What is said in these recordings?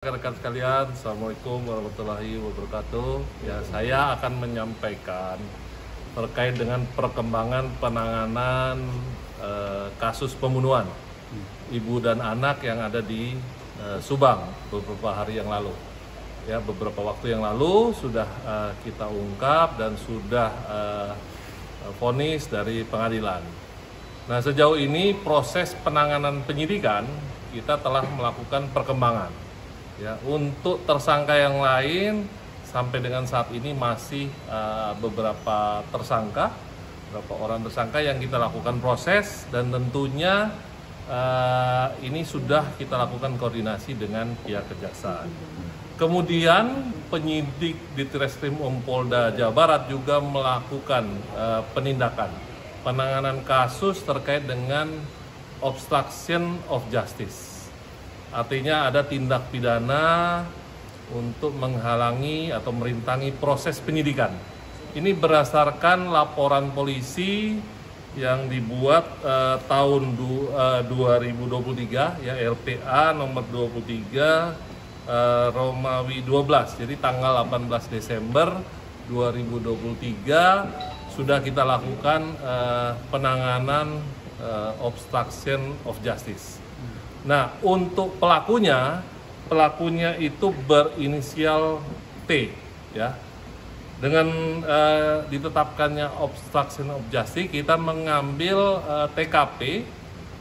Rekan-rekan sekalian, Assalamualaikum warahmatullahi wabarakatuh. Ya, saya akan menyampaikan terkait dengan perkembangan penanganan kasus pembunuhan ibu dan anak yang ada di Subang beberapa hari yang lalu. Ya, beberapa waktu yang lalu sudah kita ungkap dan sudah vonis dari pengadilan. Nah, sejauh ini proses penanganan penyidikan kita telah melakukan perkembangan. Ya, untuk tersangka yang lain sampai dengan saat ini masih beberapa orang tersangka yang kita lakukan proses, dan tentunya ini sudah kita lakukan koordinasi dengan pihak kejaksaan. Kemudian penyidik di Treskrim Polda Jawa Barat juga melakukan penindakan penanganan kasus terkait dengan obstruction of justice. Artinya ada tindak pidana untuk menghalangi atau merintangi proses penyidikan. Ini berdasarkan laporan polisi yang dibuat tahun 2023 ya, LPA nomor 23 Romawi 12. Jadi tanggal 18 Desember 2023 sudah kita lakukan penanganan obstruction of justice. Nah, untuk pelakunya itu berinisial T, ya. Dengan ditetapkannya obstruction of justice, kita mengambil TKP,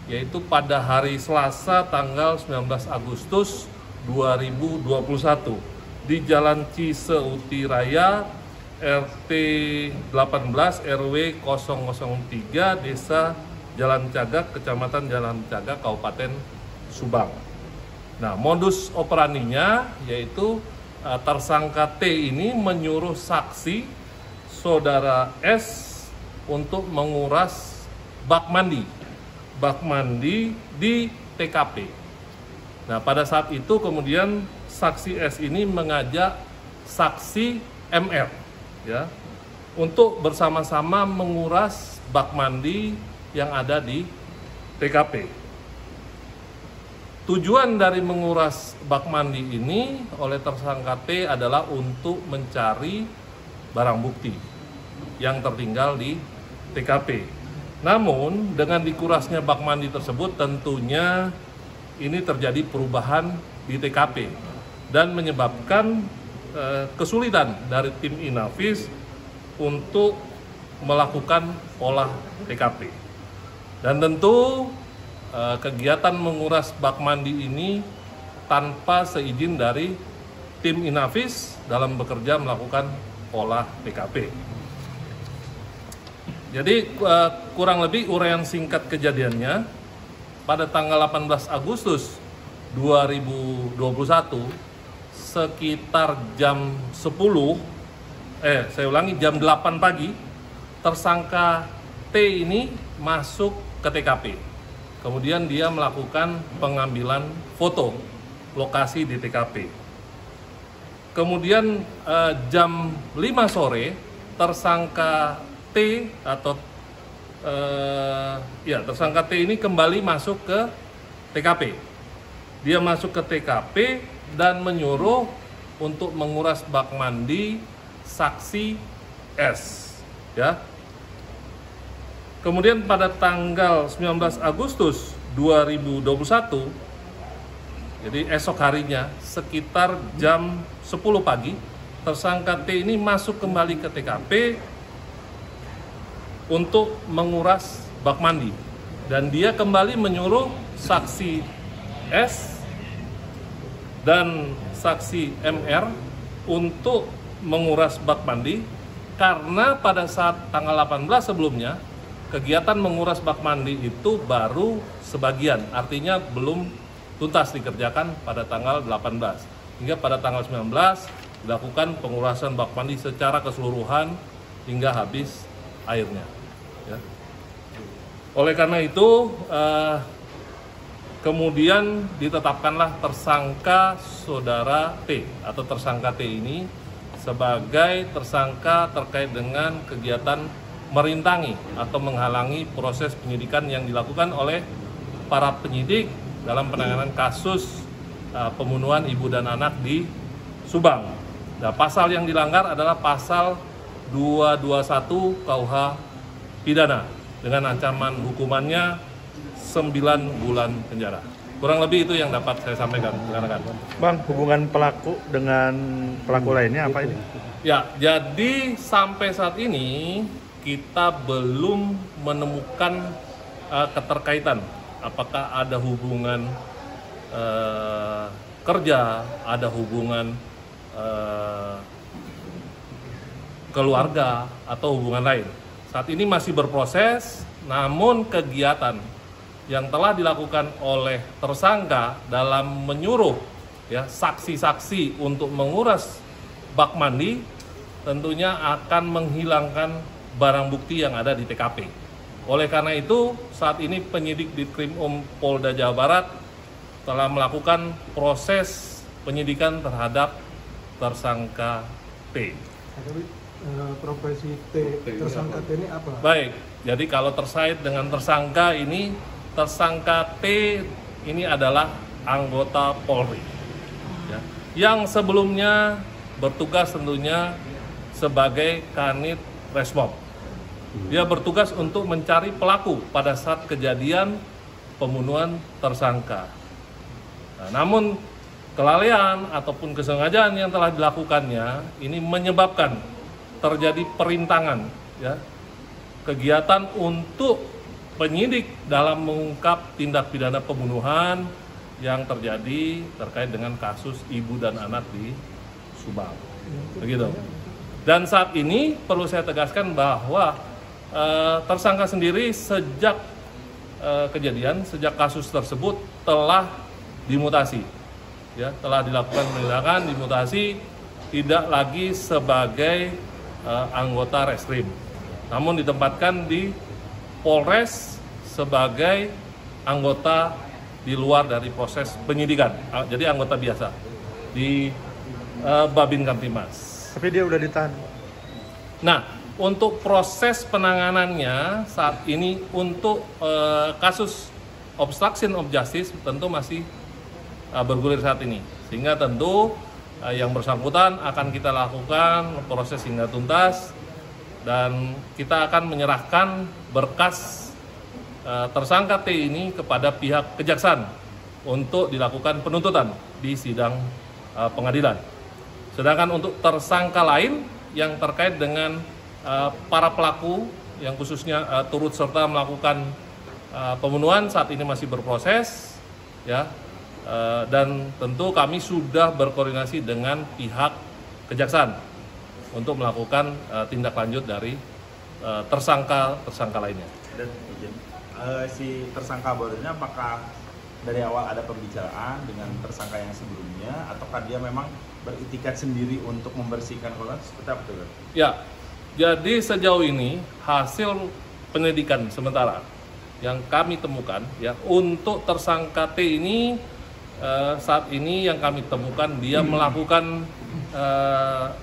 yaitu pada hari Selasa tanggal 19 Agustus 2021 di Jalan Ciseuti Raya, RT 18 RW 003 Desa Jalan Cagak, Kecamatan Jalan Cagak, Kabupaten Subang. Nah, modus operandinya yaitu tersangka T ini menyuruh saksi saudara S untuk menguras bak mandi di TKP. Nah, pada saat itu kemudian saksi S ini mengajak saksi MR, ya, untuk bersama-sama menguras bak mandi yang ada di TKP. Tujuan dari menguras bak mandi ini oleh tersangka T adalah untuk mencari barang bukti yang tertinggal di TKP. Namun dengan dikurasnya bak mandi tersebut tentunya ini terjadi perubahan di TKP dan menyebabkan kesulitan dari tim Inavis untuk melakukan olah TKP. Dan tentu kegiatan menguras bak mandi ini tanpa seizin dari tim Inavis dalam bekerja melakukan olah TKP. Jadi kurang lebih uraian singkat kejadiannya, pada tanggal 18 Agustus 2021 sekitar jam 8 pagi, tersangka T ini masuk ke TKP. Kemudian dia melakukan pengambilan foto lokasi di TKP. Kemudian jam 5 sore tersangka T tersangka T ini kembali masuk ke TKP. Dia masuk ke TKP dan menyuruh untuk menguras bak mandi saksi S, ya. Kemudian pada tanggal 19 Agustus 2021, jadi esok harinya sekitar jam 10 pagi, tersangka T ini masuk kembali ke TKP untuk menguras bak mandi. Dan dia kembali menyuruh saksi S dan saksi MR untuk menguras bak mandi, karena pada saat tanggal 18 sebelumnya kegiatan menguras bak mandi itu baru sebagian, artinya belum tuntas dikerjakan pada tanggal 18. Hingga pada tanggal 19 dilakukan pengurasan bak mandi secara keseluruhan hingga habis airnya. Ya. Oleh karena itu, kemudian ditetapkanlah tersangka saudara T atau tersangka T ini sebagai tersangka terkait dengan kegiatan merintangi atau menghalangi proses penyidikan yang dilakukan oleh para penyidik dalam penanganan kasus pembunuhan ibu dan anak di Subang. Nah, pasal yang dilanggar adalah pasal 221 KUH pidana dengan ancaman hukumannya 9 bulan penjara. Kurang lebih itu yang dapat saya sampaikan, rekan-rekan. Bang, hubungan pelaku dengan pelaku lainnya apa ini? Ya, jadi sampai saat ini kita belum menemukan keterkaitan. Apakah ada hubungan kerja, ada hubungan keluarga, atau hubungan lain. Saat ini masih berproses, namun kegiatan yang telah dilakukan oleh tersangka dalam menyuruh ya saksi-saksi untuk menguras bak mandi tentunya akan menghilangkan barang bukti yang ada di TKP. Oleh karena itu, saat ini penyidik di Krimum Polda Jawa Barat telah melakukan proses penyidikan terhadap tersangka T. Profesi T, tersangka T ini apa? Baik, jadi kalau terkait dengan tersangka ini, tersangka T ini adalah anggota Polri, ya, yang sebelumnya bertugas tentunya sebagai Kanit Resmob. Dia bertugas untuk mencari pelaku pada saat kejadian pembunuhan tersangka. Nah, namun kelalaian ataupun kesengajaan yang telah dilakukannya ini menyebabkan terjadi perintangan, ya, kegiatan untuk penyidik dalam mengungkap tindak pidana pembunuhan yang terjadi terkait dengan kasus ibu dan anak di Subang. Begitu. Dan saat ini perlu saya tegaskan bahwa tersangka sendiri sejak kejadian, sejak kasus tersebut telah dimutasi, ya, telah dilakukan penindakan, dimutasi, tidak lagi sebagai anggota reskrim, namun ditempatkan di Polres sebagai anggota di luar dari proses penyidikan, jadi anggota biasa di Babin Kamtimas. Tapi dia udah ditahan. Nah, untuk proses penanganannya saat ini untuk kasus obstruction of justice tentu masih bergulir saat ini, sehingga tentu yang bersangkutan akan kita lakukan proses hingga tuntas dan kita akan menyerahkan berkas tersangka T ini kepada pihak kejaksaan untuk dilakukan penuntutan di sidang pengadilan. Sedangkan untuk tersangka lain yang terkait dengan para pelaku yang khususnya turut serta melakukan pembunuhan saat ini masih berproses, ya, dan tentu kami sudah berkoordinasi dengan pihak kejaksaan untuk melakukan tindak lanjut dari tersangka lainnya. Dan si tersangka barunya apakah dari awal ada pembicaraan dengan tersangka yang sebelumnya, ataukah dia memang beritikat sendiri untuk membersihkan korban? Seperti apa itu? Ya, jadi sejauh ini hasil penyelidikan sementara yang kami temukan, ya, untuk tersangka T ini saat ini yang kami temukan dia melakukan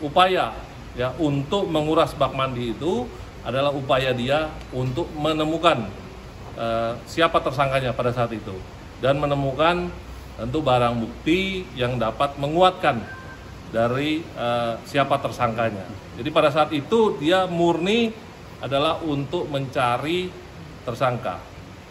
upaya, ya, untuk menguras bak mandi itu adalah upaya dia untuk menemukan siapa tersangkanya pada saat itu dan menemukan tentu barang bukti yang dapat menguatkan dari siapa tersangkanya. Jadi pada saat itu dia murni adalah untuk mencari tersangka,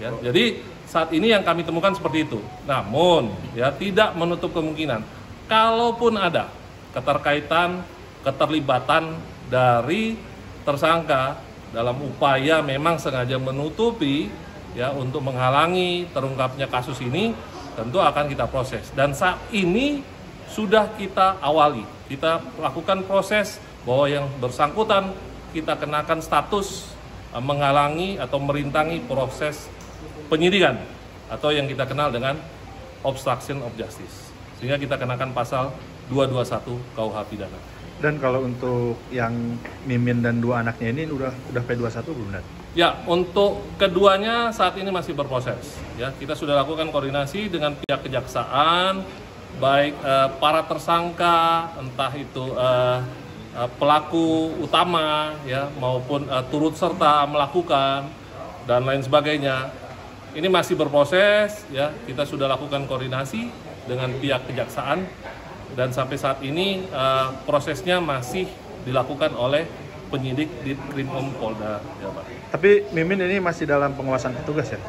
ya. Jadi saat ini yang kami temukan seperti itu. Namun, ya, tidak menutup kemungkinan kalaupun ada keterlibatan dari tersangka dalam upaya memang sengaja menutupi, ya, untuk menghalangi terungkapnya kasus ini, tentu akan kita proses. Dan saat ini sudah kita awali, kita lakukan proses bahwa yang bersangkutan kita kenakan status menghalangi atau merintangi proses penyidikan atau yang kita kenal dengan obstruction of justice, sehingga kita kenakan pasal 221 KUH pidana. Dan kalau untuk yang Mimin dan dua anaknya ini udah P21 belum? Ya, untuk keduanya saat ini masih berproses. Ya, kita sudah lakukan koordinasi dengan pihak kejaksaan, baik para tersangka, entah itu pelaku utama, ya, maupun turut serta melakukan dan lain sebagainya. Ini masih berproses, ya. Kita sudah lakukan koordinasi dengan pihak kejaksaan, dan sampai saat ini prosesnya masih dilakukan oleh penyidik di Krimum Polda Jabar. Tapi Mimin ini masih dalam pengawasan petugas ya?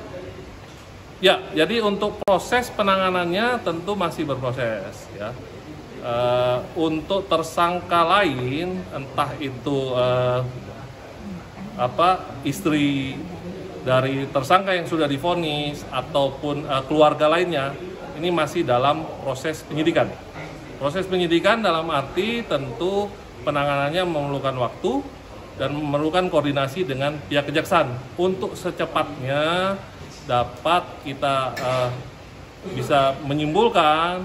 Ya, jadi untuk proses penanganannya tentu masih berproses ya. Untuk tersangka lain, entah itu istri dari tersangka yang sudah divonis ataupun keluarga lainnya, ini masih dalam proses penyidikan. Proses penyidikan dalam arti tentu penanganannya memerlukan waktu dan memerlukan koordinasi dengan pihak kejaksaan untuk secepatnya dapat kita bisa menyimpulkan,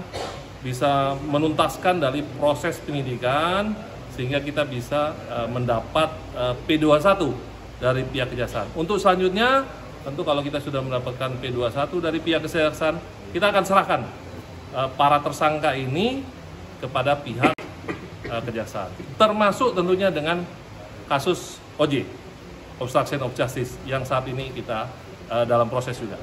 bisa menuntaskan dari proses penyidikan sehingga kita bisa mendapat P21 dari pihak kejaksaan. Untuk selanjutnya, tentu kalau kita sudah mendapatkan P21 dari pihak kejaksaan, kita akan serahkan para tersangka ini kepada pihak kejaksaan. Termasuk tentunya dengan kasus OJ, Obstruction of Justice, yang saat ini kita dalam proses juga.